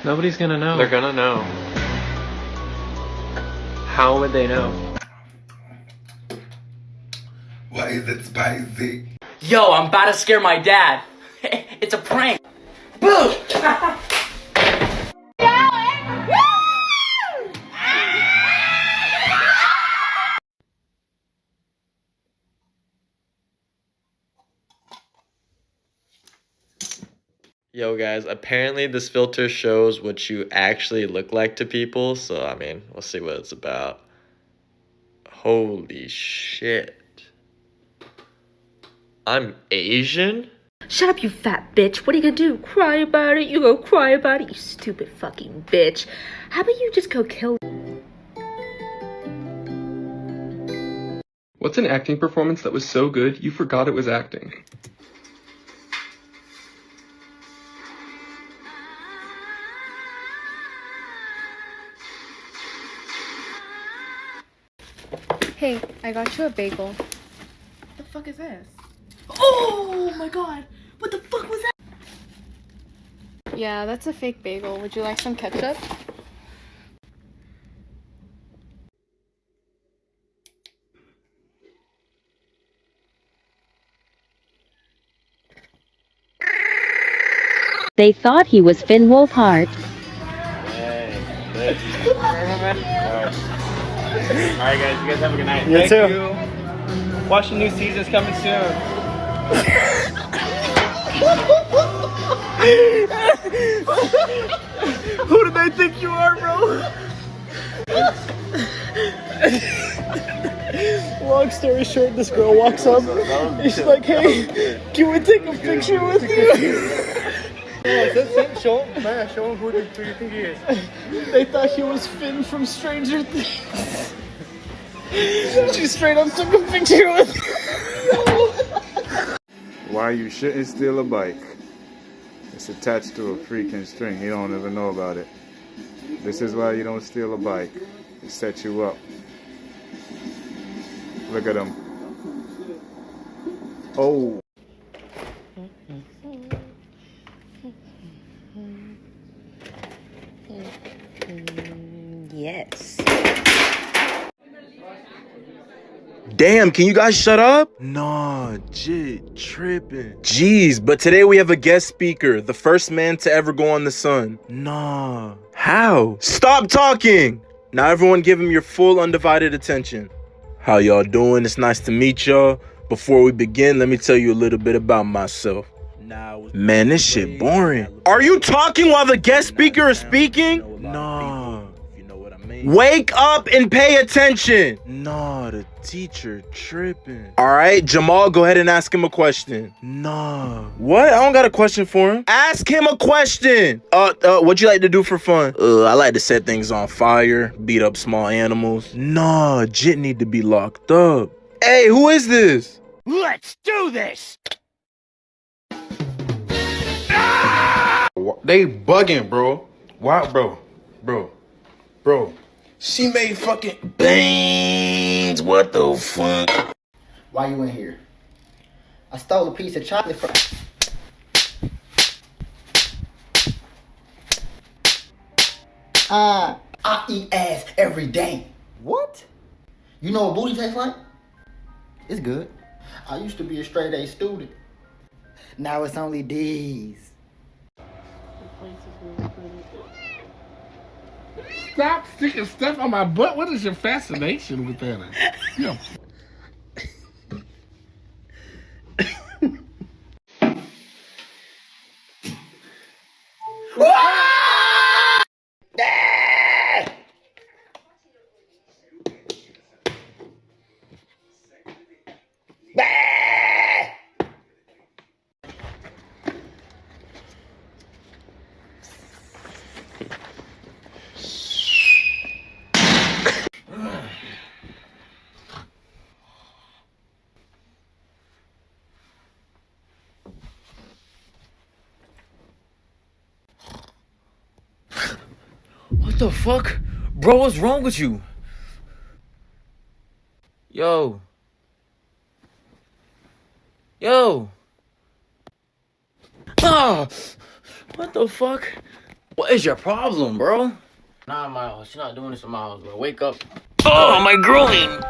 Nobody's gonna know. They're gonna know. How would they know? Why is it spicy? Yo, I'm about to scare my dad. It's a prank. Boom! Yo guys, apparently this filter shows what you actually look like to people, so I mean, we'll see what it's about. Holy shit. I'm Asian? Shut up, you fat bitch. What are you gonna do? Cry about it? You go cry about it, you stupid fucking bitch. How about you just go kill? What's an acting performance that was so good you forgot it was acting? Hey, I got you a bagel. What the fuck is this? Oh my god! What the fuck was that? Yeah, that's a fake bagel. Would you like some ketchup? They thought he was Finn Wolfhard. Alright guys, you guys have a good night. You Thank too. you. Watch the new seasons coming soon. Who do they think you are, bro? Long story short, this girl walks up and she's like, hey, can we take a picture with you? Show him who you think he is. They thought he was Finn from Stranger Things. She straight up took a picture with him. Why you shouldn't steal a bike. It's attached to a freaking string. You don't even know about it. This is why you don't steal a bike. It sets you up. Look at him. Oh. Yes. Damn, can you guys shut up? Nah, jit, tripping. Jeez, but today we have a guest speaker, the first man to ever go on the sun. Nah. How? Stop talking! Now everyone give him your full undivided attention. How y'all doing? It's nice to meet y'all. Before we begin, let me tell you a little bit about myself. Man, this shit boring. Are you talking while the guest speaker is speaking? Nah. Wake up and pay attention. Nah, the teacher tripping. All right, Jamal, go ahead and ask him a question. Nah. What? I don't got a question for him. Ask him a question. What'd you like to do for fun? I like to set things on fire, beat up small animals. Nah, Jit need to be locked up. Hey, who is this? Let's do this! They bugging, bro. Why, bro? She made fucking bangs. What the fuck? Why you in here? I stole a piece of chocolate from... I eat ass every day. What? You know what booty tastes like? It's good. I used to be a straight A student. Now it's only D's. Stop sticking stuff on my butt. What is your fascination with that? Yeah. What the fuck? Bro, what's wrong with you? Yo. Ah! What the fuck? What is your problem, bro? Nah, Miles, you're not doing this to Miles, bro. Wake up. Oh, my groin!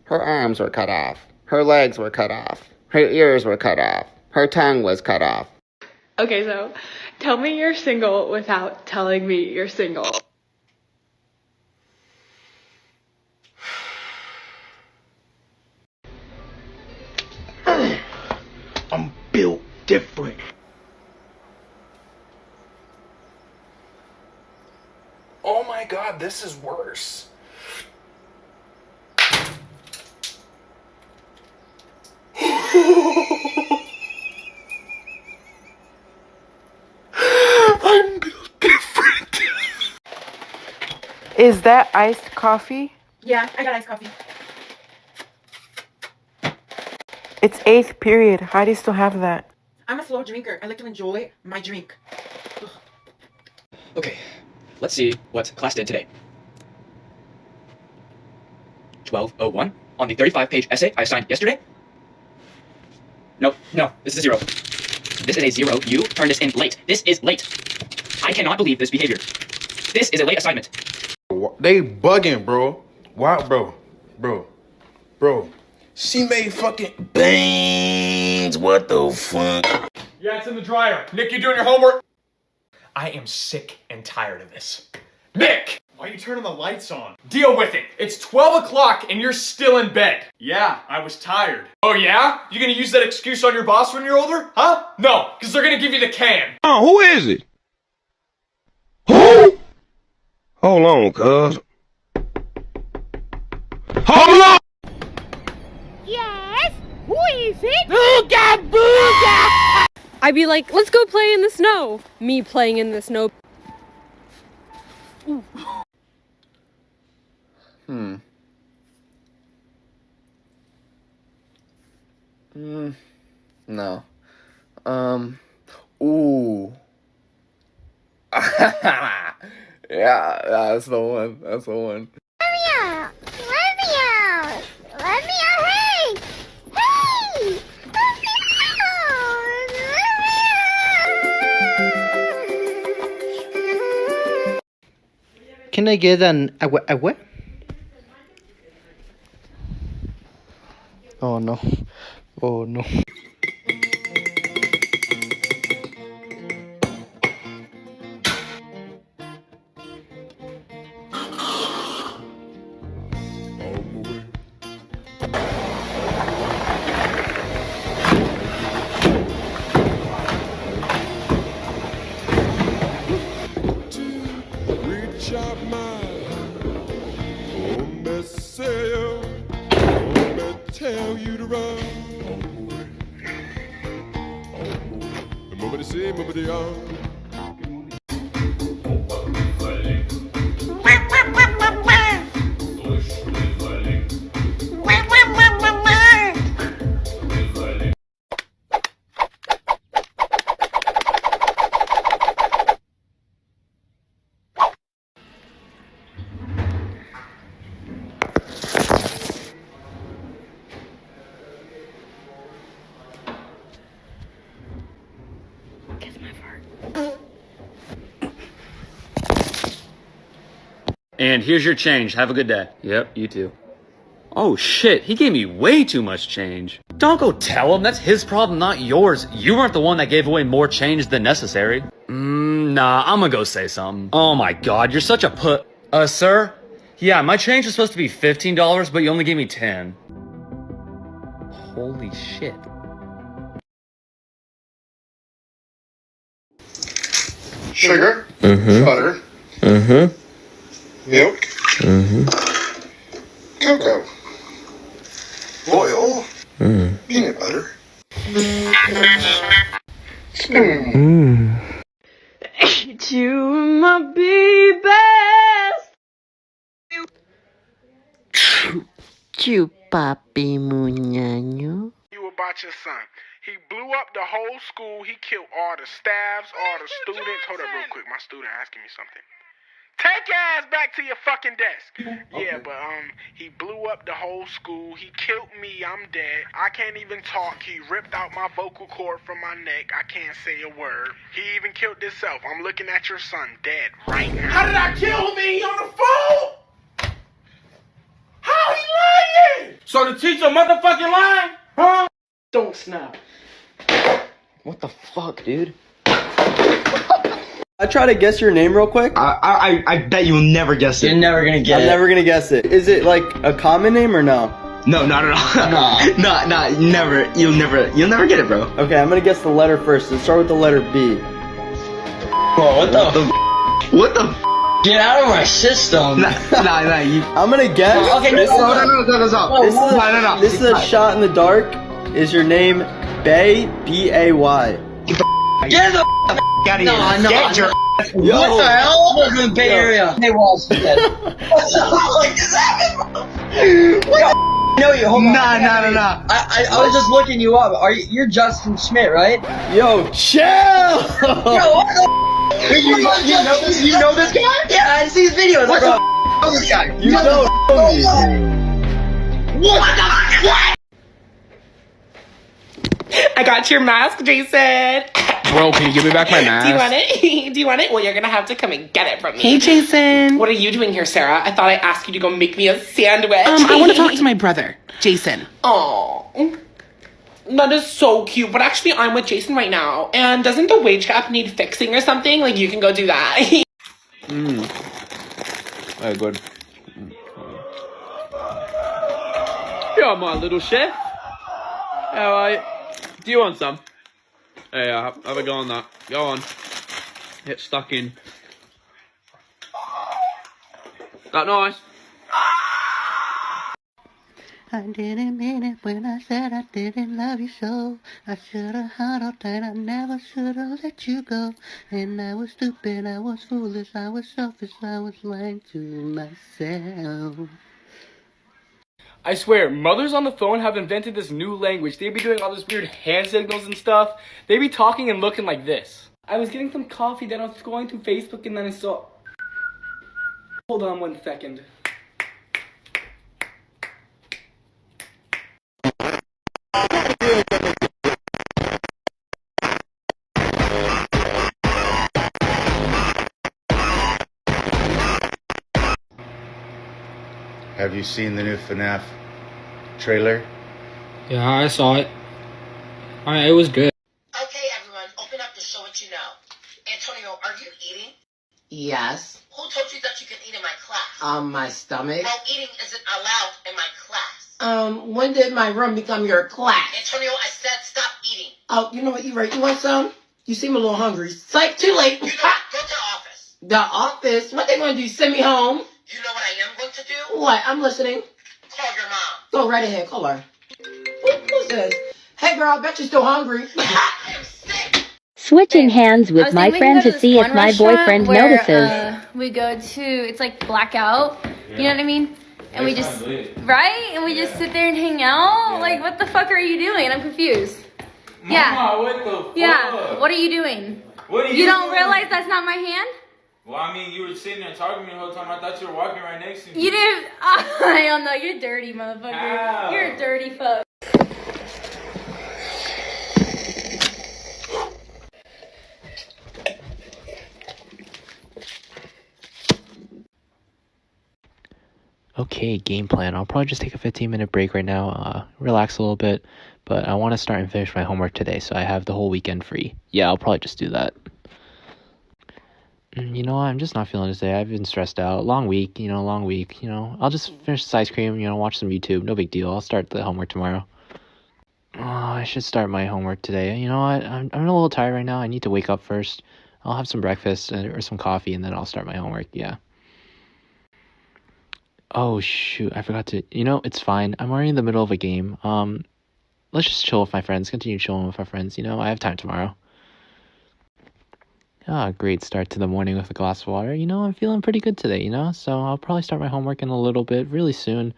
Her arms were cut off. Her legs were cut off. Her ears were cut off. Her tongue was cut off. Okay, so tell me you're single without telling me you're single. I'm built different. Oh my god, this is worse. I'm built different. Is that iced coffee? Yeah, I got iced coffee. It's 8th period. How do you still have that? I'm a slow drinker. I like to enjoy my drink. Ugh. Okay, let's see what class did today. 12:01 on the 35-page essay I assigned yesterday. No, this is a 0. This is a 0. You turned this in late. This is late. I cannot believe this behavior. This is a late assignment. They bugging, bro. Why, bro? She made fucking Beans, what the fuck? Yeah, it's in the dryer. Nick, you doing your homework? I am sick and tired of this. Nick! Why are you turning the lights on? Deal with it. It's 12 o'clock and you're still in bed. Yeah, I was tired. Oh yeah? You gonna use that excuse on your boss when you're older? Huh? No, because they're gonna give you the can. Oh, who is it? Who? Hold on, cuz. Hold on! Yes? Who is it? Booga booga! I'd be like, let's go play in the snow. Me playing in the snow. Ooh. No. Ooh. Yeah, that's the one. That's the one. Let me out! Hey! Hey! Let me out! Can I get an what? Oh no. Oh no. Reach out my home, sail. Tell you to run. Moving see, moving on. And here's your change. Have a good day. Yep, you too. Oh shit, he gave me way too much change. Don't go tell him. That's his problem, not yours. You weren't the one that gave away more change than necessary. Nah, I'm gonna go say something. Oh my god, you're such a put. Sir? Yeah, my change was supposed to be $15, but you only gave me 10. Holy shit. sugar, butter, milk, cocoa, oil, peanut butter, spoon. You my best. You papi muñaño. You about your son. He blew up the whole school. He killed all the staffs, all the students. Hold up real quick. My student asking me something. Take your ass back to your fucking desk. Yeah, but he blew up the whole school. He killed me. I'm dead. I can't even talk. He ripped out my vocal cord from my neck. I can't say a word. He even killed himself. I'm looking at your son dead right now. How did I kill me on the phone? How he lying? So the teacher motherfucking lying? Huh? Don't snap. What the fuck, dude? I try to guess your name real quick. I bet you'll never guess it. You're never gonna get I'm it. never gonna guess it. Is it like a common name or no? No, not at all. No, never. You'll never get it, bro. Okay, I'm gonna guess the letter first. Let's start with the letter B. Bro, what the Get out of my system. Nah, I'm gonna guess. Okay, no. This is a shot in the dark. Is your name Bay? B-A-Y. Get the out of here. No. Yo. What the hell? I'm from the Bay Area. Hey, Walls. What is happening? No, you hold on. Nah. I was just looking you up. You're Justin Schmidt, right? Yo, chill. Yo, what the you know this guy? Yeah, I see his videos. What the know this guy? You don't know me. What the fuck? I got your mask, Jason. Bro, can you give me back my mask? Do you want it? Do you want it? Well, you're gonna have to come and get it from me. Hey, Jason. What are you doing here, Sarah? I thought I asked you to go make me a sandwich. I want to talk to my brother, Jason. Oh, that is so cute. But actually, I'm with Jason right now. And doesn't the wage gap need fixing or something? Like, you can go do that. Very good. You're my little chef. How are you? Do you want some? Hey, have a go on that. Go on. Get stuck in. That nice? I didn't mean it when I said I didn't love you so. I should've held on tight, I never should've let you go. And I was stupid, I was foolish, I was selfish, I was lying to myself. I swear, mothers on the phone have invented this new language. They be doing all this weird hand signals and stuff. They be talking and looking like this. I was getting some coffee, then I was going to Facebook, and then I saw... Hold on 1 second. Have you seen the new FNAF trailer? Yeah, I saw it. It was good. Okay, everyone, open up to show what you know. Antonio, are you eating? Yes. Who told you that you can eat in my class? My stomach. No, eating isn't allowed in my class. When did my room become your class? Antonio, I said stop eating. Oh, you know what? You're right. You want some? You seem a little hungry. Psych, too late. You know what? Go to the office. The office? What they gonna do? Send me home? You know what I am going to do? What? I'm listening. Call your mom. Go right ahead. Call her. Who's this? Hey, girl, I bet you're still hungry. Switching hands with my friend to see if my boyfriend notices. We go to, it's like blackout, you know what I mean? And we just, right? And we just sit there and hang out? Like, what the fuck are you doing? I'm confused. Mama, what the fuck? Yeah, what are you doing? What are You don't doing? realize that's not my hand? Well, I mean, you were sitting there talking to me the whole time. I thought you were walking right next to me. You didn't, I don't know, you're dirty, motherfucker. How? You're a dirty fuck. Okay, game plan. I'll probably just take a 15-minute break right now, relax a little bit, but I want to start and finish my homework today, so I have the whole weekend free. Yeah, I'll probably just do that. You know what, I'm just not feeling it today. I've been stressed out. Long week. I'll just finish this ice cream, watch some YouTube. No big deal. I'll start the homework tomorrow. Oh, I should start my homework today. You know what, I'm a little tired right now. I need to wake up first. I'll have some breakfast or some coffee, and then I'll start my homework, yeah. Oh, shoot, I forgot to... it's fine. I'm already in the middle of a game. Let's just chill with my friends. Continue chilling with our friends. I have time tomorrow. Great start to the morning with a glass of water. I'm feeling pretty good today, So I'll probably start my homework in a little bit, really soon.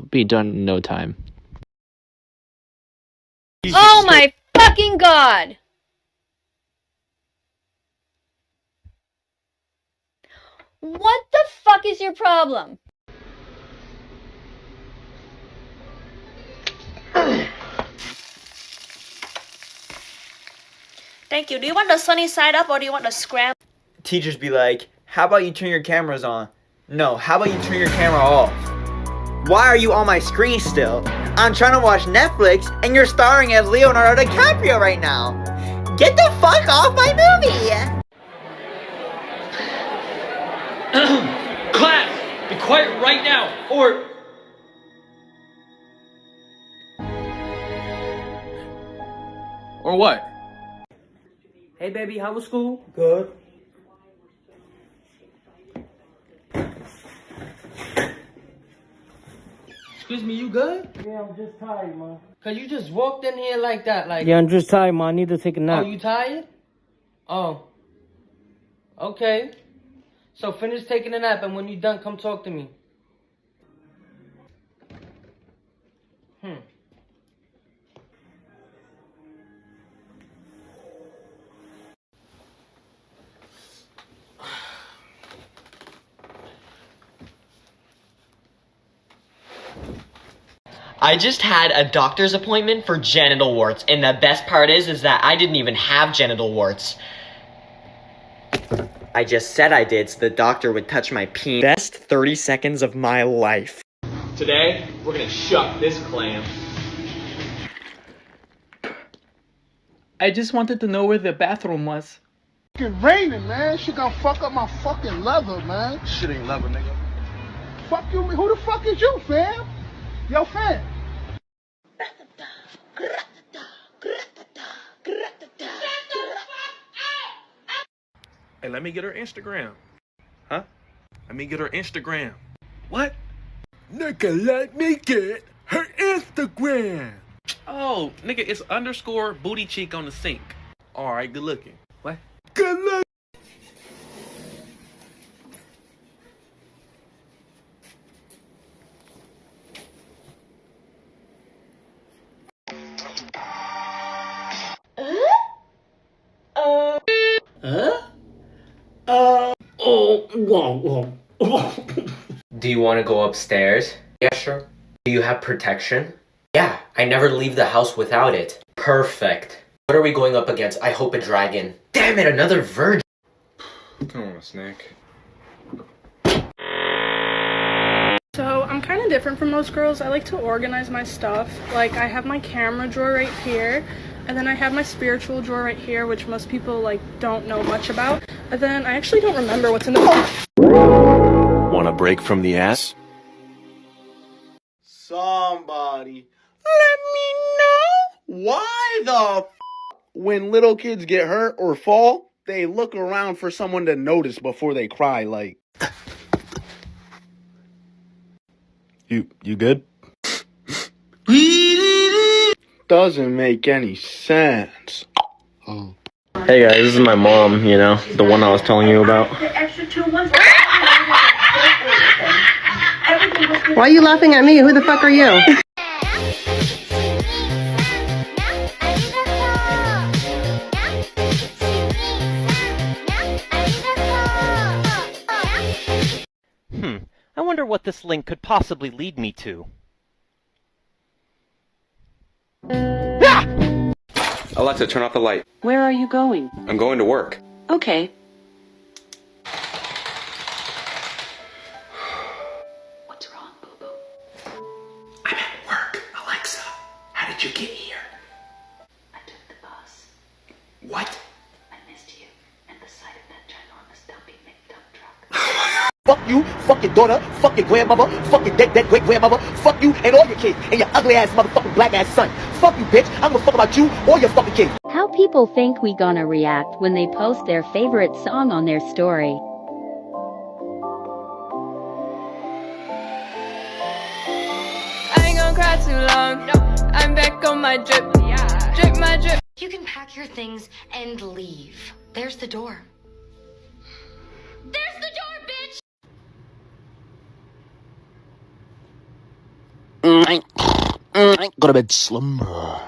Be done in no time. Oh my fucking god! What the fuck is your problem? Thank you. Do you want the sunny side up or do you want the scram? Teachers be like, how about you turn your cameras on? No, how about you turn your camera off? Why are you on my screen still? I'm trying to watch Netflix and you're starring as Leonardo DiCaprio right now. Get the fuck off my movie! Class, be quiet right now, or... Or what? Hey baby, how was school? Good. Excuse me, you good? Yeah, I'm just tired, man. Cause you just walked in here like that, like... Yeah, I'm just tired, man. I need to take a nap. Oh, you tired? Oh. Okay. So finish taking a nap, and when you're done, come talk to me. I just had a doctor's appointment for genital warts, and the best part is that I didn't even have genital warts. I just said I did so the doctor would touch my penis. Best 30 seconds of my life. Today, we're gonna shuck this clam. I just wanted to know where the bathroom was. It's raining, man. Shit gonna fuck up my fucking leather, man. Shit ain't leather, nigga. Fuck you, who the fuck is you, fam? Yo, fam. Hey, let me get her Instagram. Huh? Let me get her Instagram. What? Nigga, let me get her Instagram. Oh, nigga, it's underscore booty cheek on the sink. All right, good looking. What? Good luck. Do you want to go upstairs? Yeah, sure. Do you have protection? Yeah, I never leave the house without it. Perfect. What are we going up against? I hope a dragon. Damn it, another virgin. Come on, Snack. So I'm kind of different from most girls. I like to organize my stuff. Like I have my camera drawer right here, and then I have my spiritual drawer right here, which most people like don't know much about. And then I actually don't remember what's in the Want a break from the ass? Somebody let me know why the when little kids get hurt or fall, they look around for someone to notice before they cry. Like, you good? Doesn't make any sense. Hey guys, this is my mom, you know, the one I was telling you about. Why are you laughing at me? Who the fuck are you? I wonder what this link could possibly lead me to. Alexa, turn off the light. Where are you going? I'm going to work. Okay. What's wrong, Boo-Boo? I'm at work. Alexa, how did you get here? I took the bus. What? I missed you and the sight of that ginormous dumpy McDump truck. Fuck you, fuck your daughter, fuck your grandmother, fuck your great-great-grandmother, fuck you and all your kids, and your ugly-ass motherfucking black-ass son. Fuck you, bitch. I'm gonna fuck about you or your fucking kids. How people think we gonna react when they post their favorite song on their story. I ain't gonna cry too long. No. I'm back on my drip. Yeah. Drip my drip. You can pack your things and leave. There's the door. There's the door, bitch! Go to bed, slumber.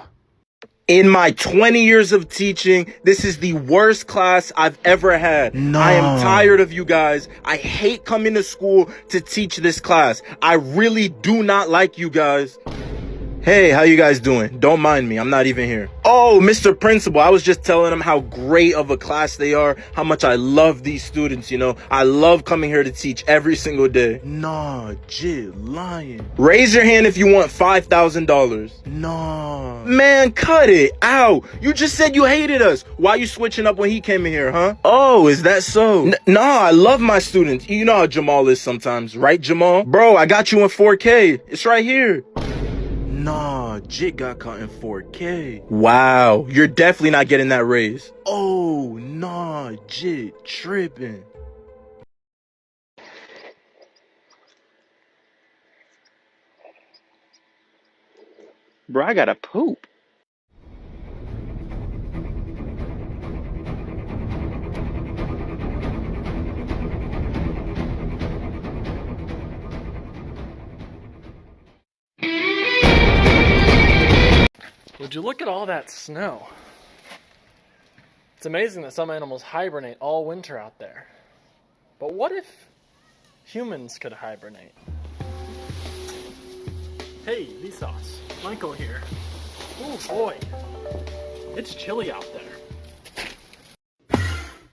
In my 20 years of teaching, this is the worst class I've ever had. No. I am tired of you guys. I hate coming to school to teach this class. I really do not like you guys. Hey, how you guys doing? Don't mind me, I'm not even here. Oh, Mr. Principal, I was just telling them how great of a class they are, how much I love these students, you know. I love coming here to teach every single day. Nah, Jit, lying. Raise your hand if you want $5,000. Nah. Man, cut it out. You just said you hated us. Why you switching up when he came in here, huh? Oh, is that so? Nah, I love my students. You know how Jamal is sometimes, right, Jamal? Bro, I got you in 4K. It's right here. Nah, Jit got caught in 4K. Wow, you're definitely not getting that raise. Oh, nah, Jit tripping. Bro, I gotta poop. Would you look at all that snow? It's amazing that some animals hibernate all winter out there. But what if humans could hibernate? Hey, Vsauce. Michael here. Oh boy, it's chilly out there.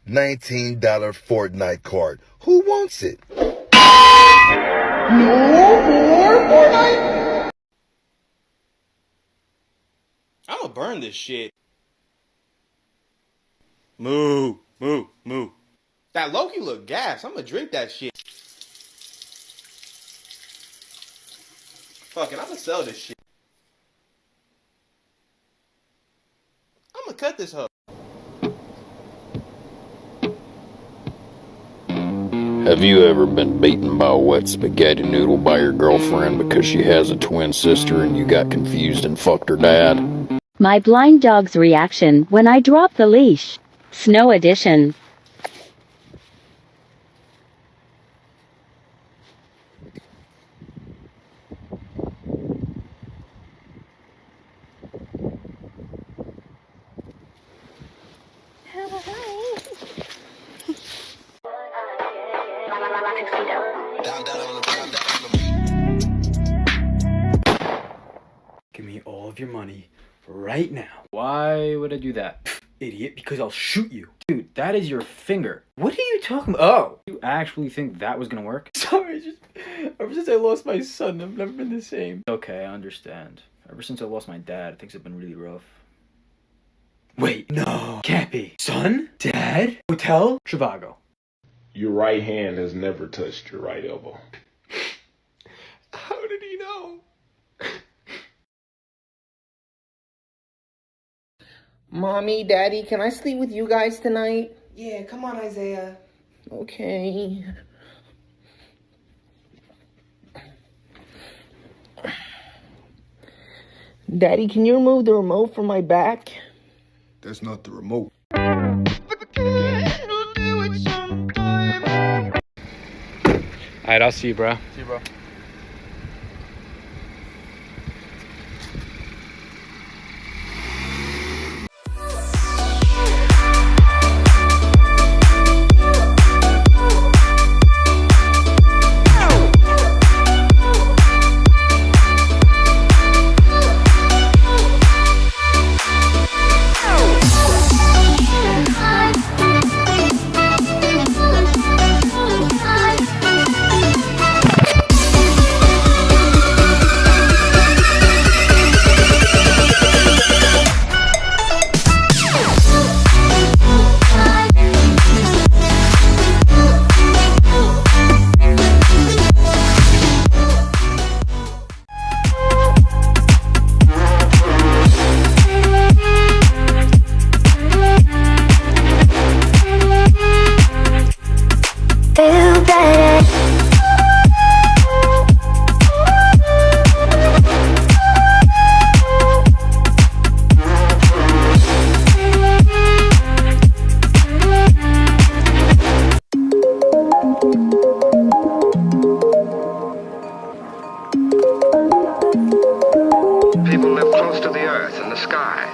$19 Fortnite card. Who wants it? No more Fortnite? I'ma burn this shit. Moo, moo, moo. That Loki look gas. I'ma drink that shit. Fuck it, I'ma sell this shit. I'ma cut this hoe. Have you ever been beaten by a wet spaghetti noodle by your girlfriend because she has a twin sister and you got confused and fucked her dad? My blind dog's reaction when I drop the leash. Snow edition. Give me all of your money right now. Why would I do that? Idiot, because I'll shoot you. Dude, that is your finger. What are you talking about? Oh, you actually think that was gonna work? Sorry, ever since I lost my son, I've never been the same. Okay, I understand. Ever since I lost my dad, things have been really rough. Wait, no, can't be. Son? Dad? Hotel? Trivago. Your right hand has never touched your right elbow. How did he know? Mommy, Daddy, can I sleep with you guys tonight? Yeah, come on, Isaiah. Okay. Daddy, can you remove the remote from my back? That's not the remote. Alright, I'll see you, bro. See you, bro. people live close to the earth and the sky.